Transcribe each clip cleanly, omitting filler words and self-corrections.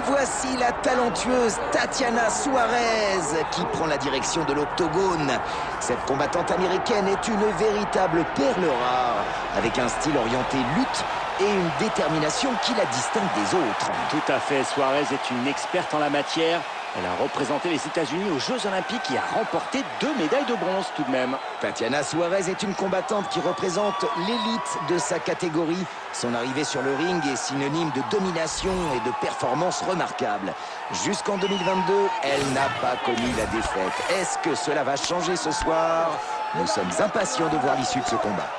Et voici la talentueuse Tatiana Suarez qui prend la direction de l'octogone. Cette combattante américaine est une véritable perle rare, avec un style orienté lutte et une détermination qui la distingue des autres. Tout à fait, Suarez est une experte en la matière. Elle a représenté les États-Unis aux Jeux Olympiques et a remporté 2 médailles de bronze tout de même. Tatiana Suarez est une combattante qui représente l'élite de sa catégorie. Son arrivée sur le ring est synonyme de domination et de performance remarquable. Jusqu'en 2022, elle n'a pas connu la défaite. Est-ce que cela va changer ce soir? Nous sommes impatients de voir l'issue de ce combat.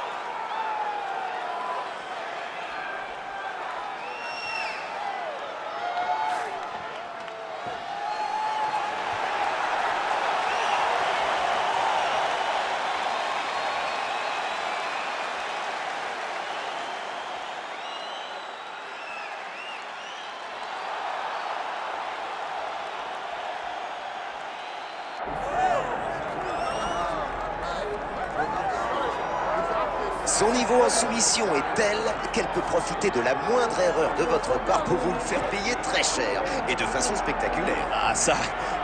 Son niveau en soumission est tel qu'elle peut profiter de la moindre erreur de votre part pour vous le faire payer très cher et de façon spectaculaire. Ah ça,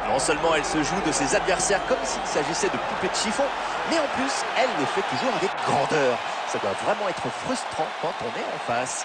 non seulement elle se joue de ses adversaires comme s'il s'agissait de poupées de chiffon, mais en plus, elle le fait toujours avec grandeur. Ça doit vraiment être frustrant quand on est en face.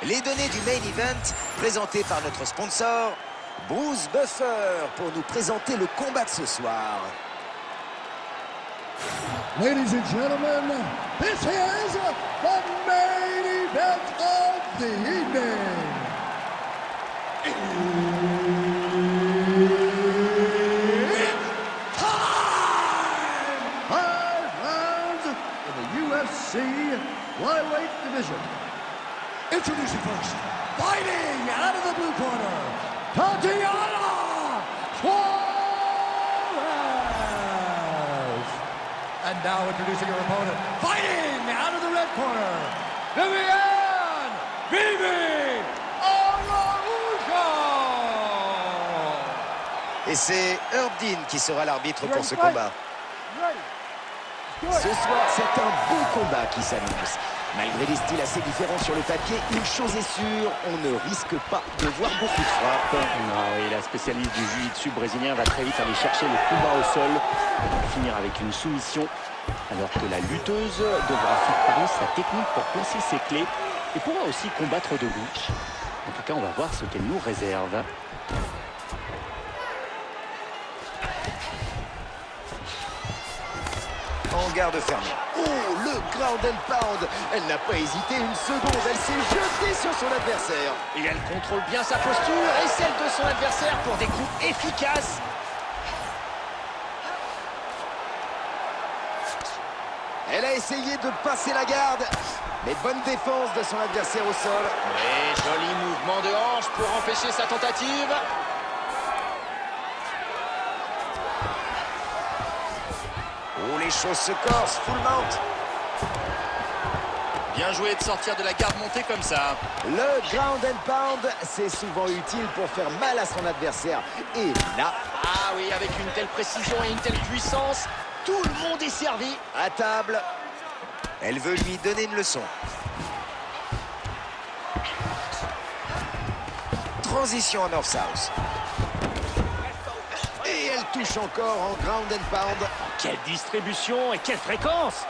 Les données du main event présentées par notre sponsor, Bruce Buffer, pour nous présenter le combat de ce soir. Ladies and gentlemen, this is the main event of the evening. It's time! 5 rounds in the UFC flyweight division. Introducing first, fighting out of the blue corner, Tatiana Suarez. And now introducing her opponent, fighting out of the red corner, Viviane Vivi Araujo. Et c'est Herb Dean qui sera l'arbitre pour ce combat. Ce soir, c'est un beau combat qui s'annonce. Malgré des styles assez différents sur le papier, une chose est sûre, on ne risque pas de voir beaucoup de frappes. Ah oui, la spécialiste du jiu-jitsu brésilien va très vite aller chercher le coup bas au sol et finir avec une soumission, alors que la lutteuse devra faire parler sa technique pour placer ses clés et pourra aussi combattre debout. En tout cas, on va voir ce qu'elle nous réserve. En garde fermée. Oh, le ground and pound. Elle n'a pas hésité une seconde. Elle s'est jetée sur son adversaire. Et elle contrôle bien sa posture et celle de son adversaire pour des coups efficaces. Elle a essayé de passer la garde. Mais bonne défense de son adversaire au sol. Et joli mouvement de hanche pour empêcher sa tentative. Oh, les choses se corsent. Full mount. Bien joué de sortir de la garde montée comme ça. Le ground and pound, c'est souvent utile pour faire mal à son adversaire. Et là, Ah oui, avec une telle précision et une telle puissance, tout le monde est servi. à table, elle veut lui donner une leçon. Transition en north-south. Et elle touche encore en ground and pound. Quelle distribution et quelle fréquence!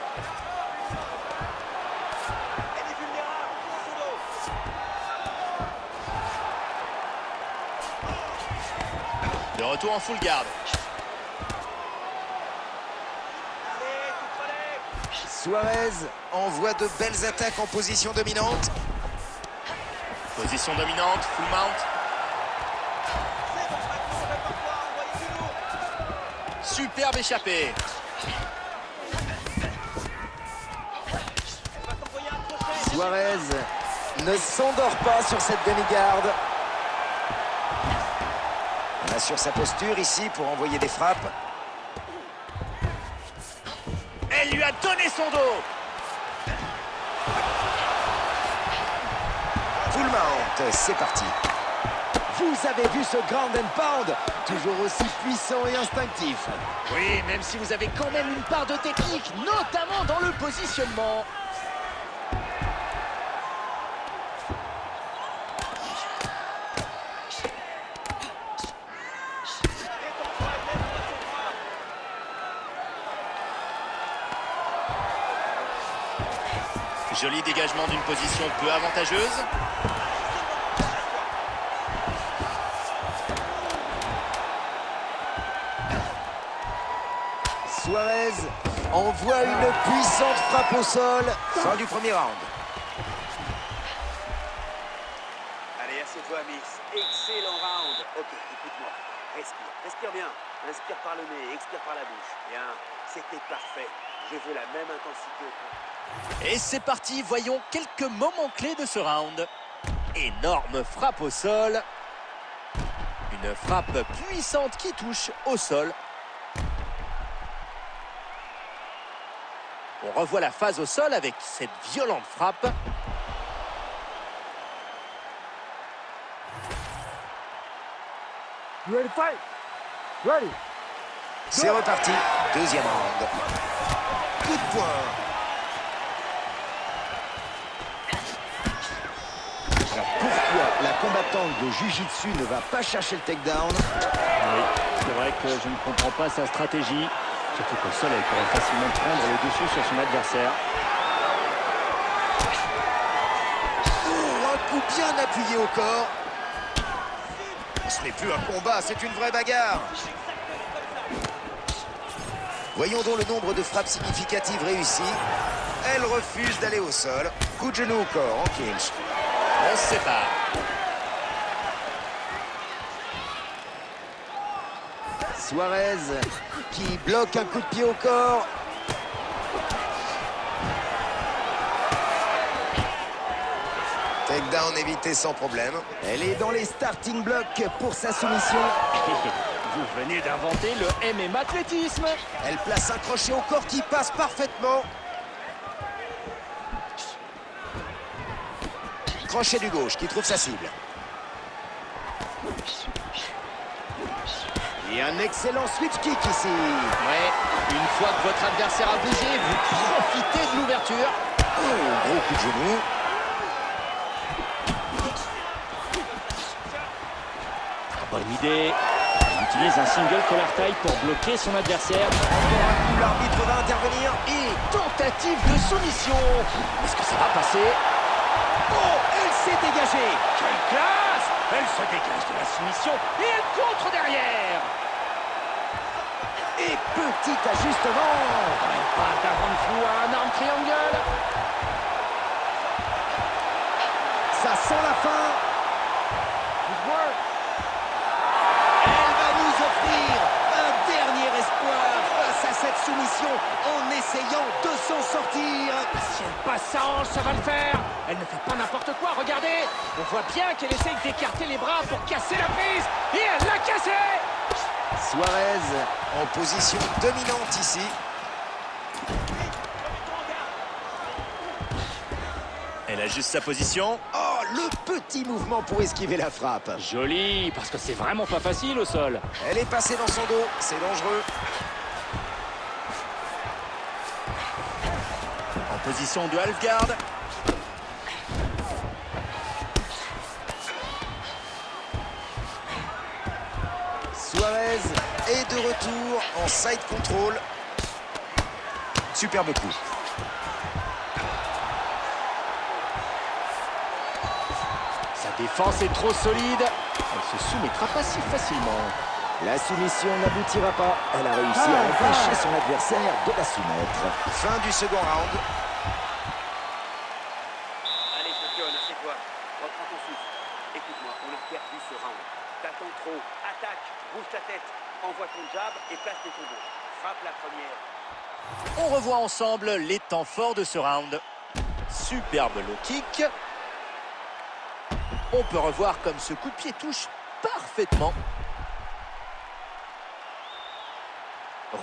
De retour en full garde. Suarez envoie de belles attaques en position dominante. Position dominante, full mount. Superbe échappée. Suarez ne s'endort pas sur cette demi-garde. On assure sa posture ici pour envoyer des frappes. Elle lui a donné son dos. Full mount, c'est parti. Vous avez vu ce ground and pound, toujours aussi puissant et instinctif. Oui, même si vous avez quand même une part de technique, notamment dans le positionnement. Joli dégagement d'une position peu avantageuse. Suarez envoie une puissante frappe au sol. Fin du premier round. Allez, assieds-toi, Mix. Excellent round. Ok, écoute-moi. Respire. Respire bien. Inspire par le nez, expire par la bouche. Bien. C'était parfait. Je veux la même intensité au point. Et c'est parti, voyons quelques moments clés de ce round. Énorme frappe au sol. Une frappe puissante qui touche au sol. On revoit la phase au sol avec cette violente frappe. C'est reparti. Deuxième round. Coup de poing. Alors pourquoi la combattante de Jiu-Jitsu ne va pas chercher le takedown? Oui, c'est vrai que je ne comprends pas sa stratégie. Surtout qu'au sol, elle pourrait facilement prendre le dessus sur son adversaire. Oh, un coup bien appuyé au corps. Ce n'est plus un combat, c'est une vraie bagarre. Voyons donc le nombre de frappes significatives réussies. Elle refuse d'aller au sol. Coup de genou au corps en clinch. On se sépare. Suarez qui bloque un coup de pied au corps. Takedown évité sans problème. Elle est dans les starting blocks pour sa soumission. Vous venez d'inventer le MMA athlétisme. Elle place un crochet au corps qui passe parfaitement. Crochet du gauche qui trouve sa cible. Et un excellent switch kick ici. Ouais, une fois que votre adversaire a bougé, vous profitez de l'ouverture. Oh, gros coup de genou. Bonne idée. Elle utilise un single collar tie pour bloquer son adversaire. Encore un coup, l'arbitre va intervenir. Et tentative de soumission. Est-ce que ça va passer? Oh, elle s'est dégagée. Quelle classe! Elle se dégage de la soumission et elle contre derrière. Et petit ajustement. Pas d'avant de flou à un arm triangle. Ça sent la fin. Elle va nous offrir un dernier espoir face à cette soumission en essayant de s'en sortir. Si elle passe sa hanche, ça va le faire. Elle ne fait pas n'importe quoi, regardez. On voit bien qu'elle essaye d'écarter les bras pour casser la prise. Et elle l'a cassé. Suarez en position dominante ici. Elle ajuste sa position. Oh, le petit mouvement pour esquiver la frappe. Joli, parce que c'est vraiment pas facile au sol. Elle est passée dans son dos, c'est dangereux. En position de half guard. Suarez est de retour en side control. Superbe coup. Sa défense est trop solide. Elle se soumettra pas si facilement. La soumission n'aboutira pas. Elle a réussi à empêcher son adversaire de la soumettre. Fin du second round. Allez, championne, assieds-toi. Reprends ton souffle. Écoute-moi, on a perdu ce round. T'attends trop. Attaque, bouge ta tête. Envoie ton jab et place tes combos. Frappe la première. On revoit ensemble les temps forts de ce round. Superbe low kick. On peut revoir comme ce coup de pied touche parfaitement.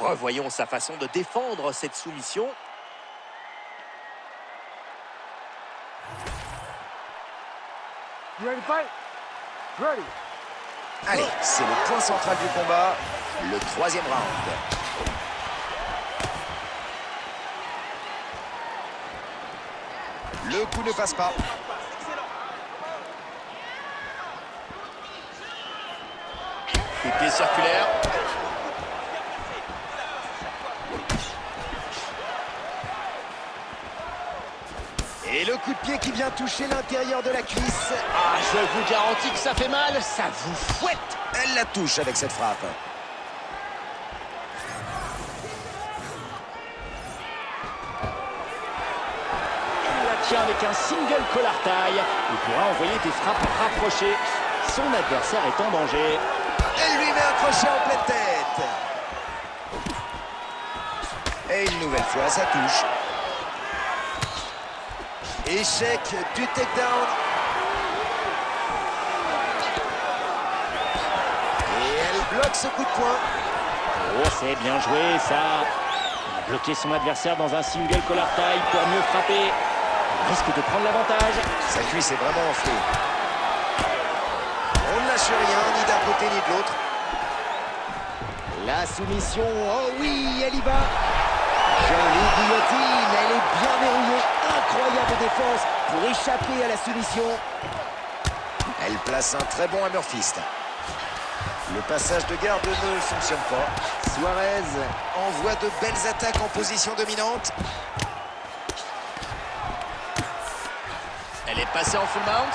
Revoyons sa façon de défendre cette soumission. Allez, c'est le point central du combat, le troisième round. Le coup ne passe pas. Coup de pied circulaire. Et le coup de pied qui vient toucher l'intérieur de la cuisse. Ah, je vous garantis que ça fait mal, ça vous fouette. Elle la touche avec cette frappe. Il la tient avec un single collar tie. Il pourra envoyer des frappes rapprochées. Son adversaire est en danger. Elle lui met un crochet en pleine tête. Et une nouvelle fois, ça touche. Échec du takedown. Et elle bloque ce coup de poing. Oh, c'est bien joué, ça. Il a bloqué son adversaire dans un single collar tie pour mieux frapper. Il risque de prendre l'avantage. Sa cuisse est vraiment enflée. On ne lâche rien, ni d'un côté ni de l'autre. La soumission, oh oui, elle y va. Jolie guillotine, elle est bien verrouillée. Incroyable défense pour échapper à la soumission. Elle place un très bon hammerfist. Le passage de garde ne fonctionne pas. Suarez envoie de belles attaques en position dominante. Elle est passée en full mount.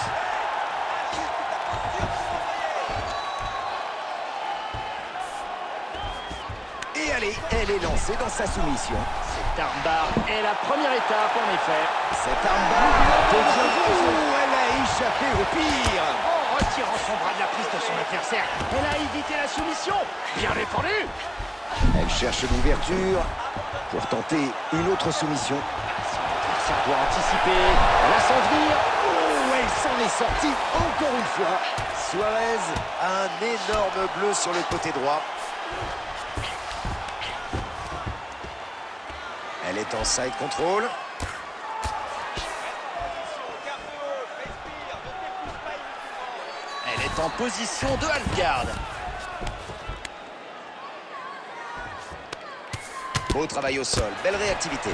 Et allez, elle est lancée dans sa soumission. Cette armbar est la première étape, en effet. Cette armbar elle a échappé au pire. En retirant son bras de la prise de son adversaire, elle a évité la soumission. Bien défendu. Elle cherche l'ouverture pour tenter une autre soumission. Ça doit anticiper. Elle a sans venir. Oh, elle s'en est sortie encore une fois. Suarez a un énorme bleu sur le côté droit. Elle est en side control. Elle est en position de half guard. Beau travail au sol, belle réactivité.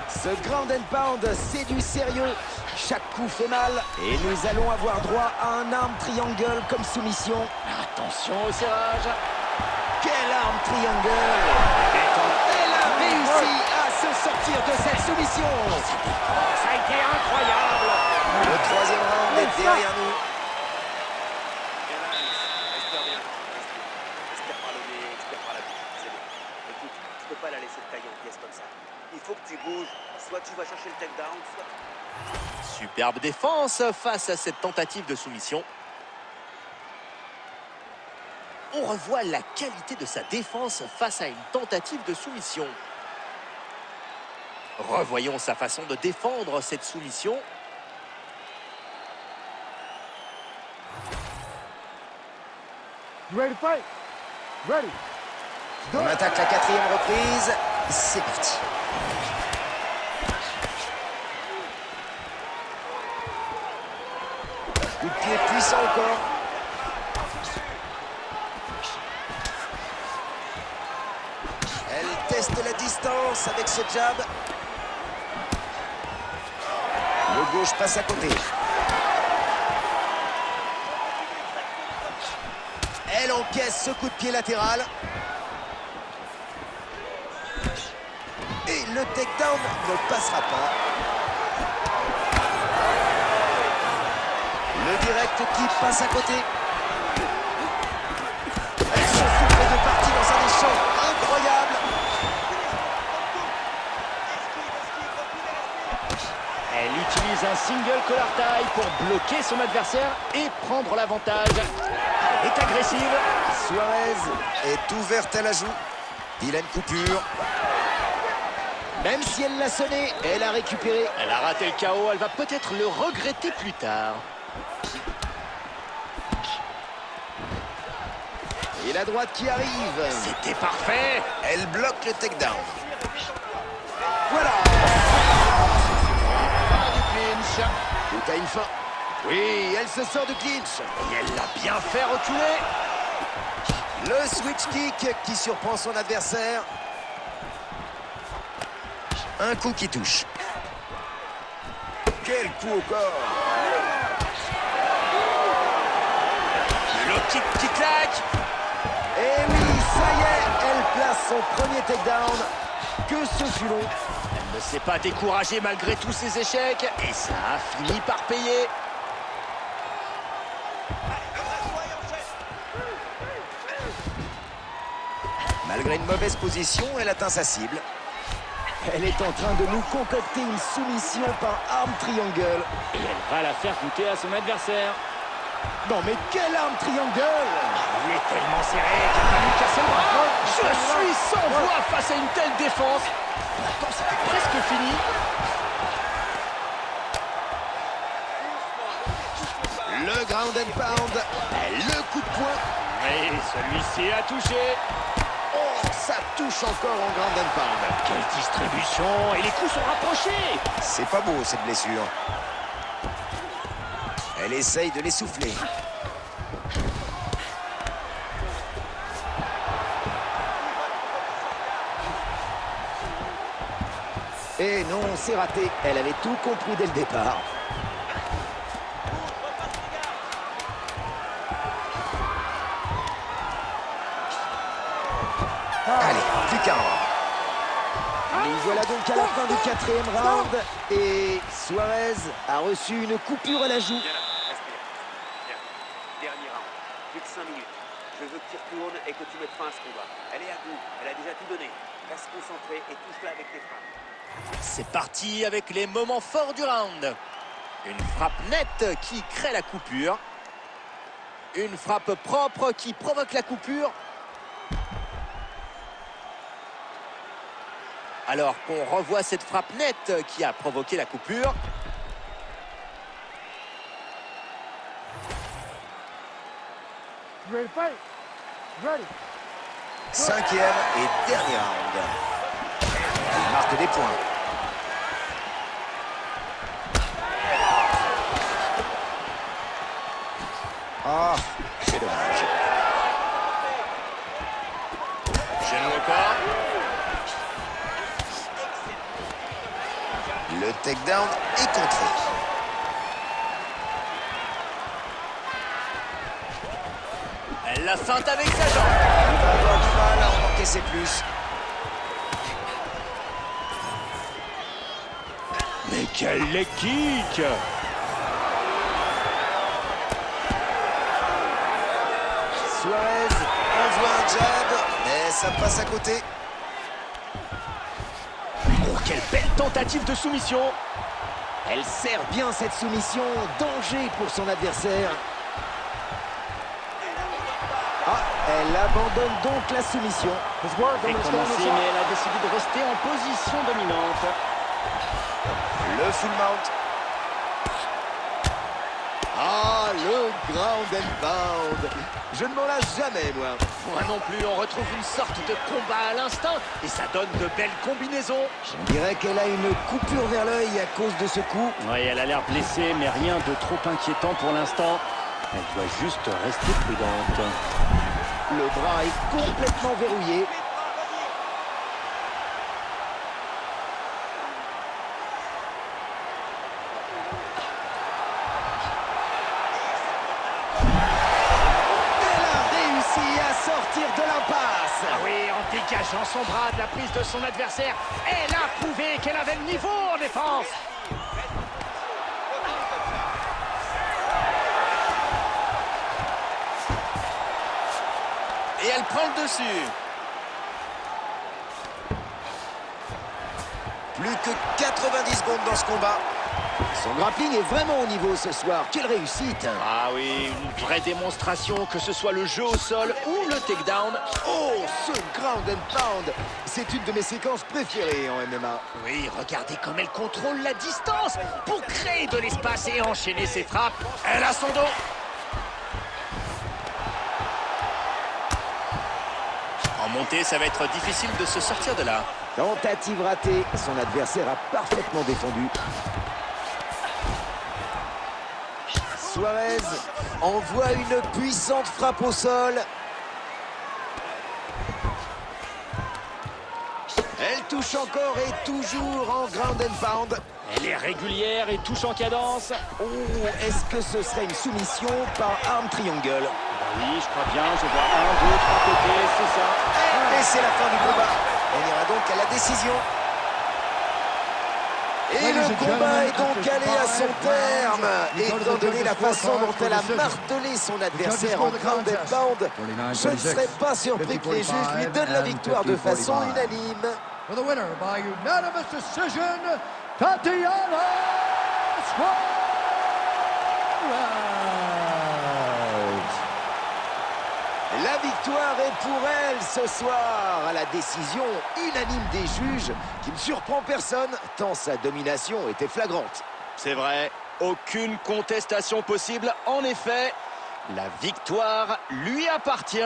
Ce ground and pound, c'est du sérieux. Chaque coup fait mal. Et nous allons avoir droit à un arm triangle comme soumission. Attention au serrage. Quel arm triangle! Elle a réussi à se sortir de cette soumission. Ça a été incroyable. Le troisième round est derrière nous. Respire bien. Respire par le nez, expire par la bouche. C'est bon. Écoute, tu peux pas la laisser te tailler en pièces comme ça. Il faut que tu bouges. Soit tu vas chercher le takedown, soit... Superbe défense face à cette tentative de soumission. On revoit la qualité de sa défense face à une tentative de soumission. Revoyons sa façon de défendre cette soumission. On attaque la quatrième reprise. C'est parti. Coup de pied puissant encore. Elle teste la distance avec ce jab. Le gauche passe à côté. Elle encaisse ce coup de pied latéral. Et le takedown ne passera pas. Le direct qui passe à côté. Elles sont toutes les deux parties dans un échange incroyable. Elle utilise un single collar tie pour bloquer son adversaire et prendre l'avantage. Elle est agressive. Suarez est ouverte à la joue. Vilaine coupure. Même si elle l'a sonné, elle a récupéré. Elle a raté le KO, elle va peut-être le regretter plus tard. Et la droite qui arrive. C'était parfait. Elle bloque le takedown. Voilà. Fin du clinch. Tout a une fin. Oui, elle se sort du clinch. Et elle l'a bien fait reculer. Le switch kick qui surprend son adversaire. Un coup qui touche. Quel coup au corps. Le kick qui claque. Et oui, ça y est, elle place son premier takedown. Que ce fut long. Elle ne s'est pas découragée malgré tous ses échecs. Et ça a fini par payer. Malgré une mauvaise position, elle atteint sa cible. Elle est en train de nous concocter une soumission par arm triangle. Et elle va la faire goûter à son adversaire. Non mais quel arm triangle! Il est tellement serré qu'il a fallu casser le bras. Je suis sans voix face à une telle défense. Pourtant, c'était presque fini. Le ground and pound. Le coup de poing. Et celui-ci a touché. Oh, ça touche encore en ground and pound. Quelle distribution. Et les coups sont rapprochés. C'est pas beau cette blessure. Elle essaye de l'essouffler. Et non, c'est raté. Elle avait tout compris dès le départ. Allez, plus qu'un round. Nous voilà donc à la fin du 4e round. Et Suarez a reçu une coupure à la joue. Viens là, respire. Bien. Dernier round. Plus que 5 minutes. Je veux que tu retournes et que tu mettes fin à ce combat. Elle est à bout. Elle a déjà tout donné. Reste concentré et touche-la avec tes frappes. C'est parti avec les moments forts du round. Une frappe nette qui crée la coupure. Une frappe propre qui provoque la coupure. Alors qu'on revoit cette frappe nette qui a provoqué la coupure. Ready to fight? Ready. 5e et dernier round. Il marque des points. Ah, c'est dommage. Genou au corps. Le takedown est contré. Elle la feinte avec sa jambe. Il va avoir du mal à en encaisser plus. Mais quel leg kick. Suarez envoie un jab, mais ça passe à côté. Oh, quelle belle tentative de soumission. Elle sert bien cette soumission. Danger pour son adversaire. Ah, elle abandonne donc la soumission. Elle a commencé, mais elle a décidé de rester en position dominante. Le full mount. Ah, le ground and pound. Je ne m'en lasse jamais, moi. Moi non plus, on retrouve une sorte de combat à l'instinct et ça donne de belles combinaisons. On dirait qu'elle a une coupure vers l'œil à cause de ce coup. Oui, elle a l'air blessée, mais rien de trop inquiétant pour l'instant. Elle doit juste rester prudente. Le bras est complètement verrouillé. Elle a réussi à sortir de l'impasse. Ah oui, en dégageant son bras de la prise de son adversaire, elle a prouvé qu'elle avait le niveau en défense. Et elle prend le dessus. Plus que 90 secondes dans ce combat. Son grappling est vraiment au niveau ce soir. Quelle réussite! Ah oui, une vraie démonstration, que ce soit le jeu au sol ou le takedown. Oh, ce ground and pound! C'est une de mes séquences préférées en MMA. Oui, regardez comme elle contrôle la distance pour créer de l'espace et enchaîner ses frappes. Elle a son dos. En montée, ça va être difficile de se sortir de là. Tentative ratée. Son adversaire a parfaitement défendu. Suarez envoie une puissante frappe au sol. Elle touche encore et toujours en ground and pound. Elle est régulière et touche en cadence. Oh, est-ce que ce serait une soumission par arm triangle? Oui, je crois bien, je vois 1, 2, 3 côtés, c'est ça. Et c'est la fin du combat. On ira donc à la décision. Et le combat est donc allé à son terme. Étant donné la façon dont elle a martelé son adversaire en ground and pound, je ne serais pas surpris que les juges lui donnent la victoire de façon unanime. For the winner by unanimous decision, Tatiana Suarez. La victoire est pour elle ce soir à la décision unanime des juges qui ne surprend personne tant sa domination était flagrante. C'est vrai, aucune contestation possible. En effet, la victoire lui appartient.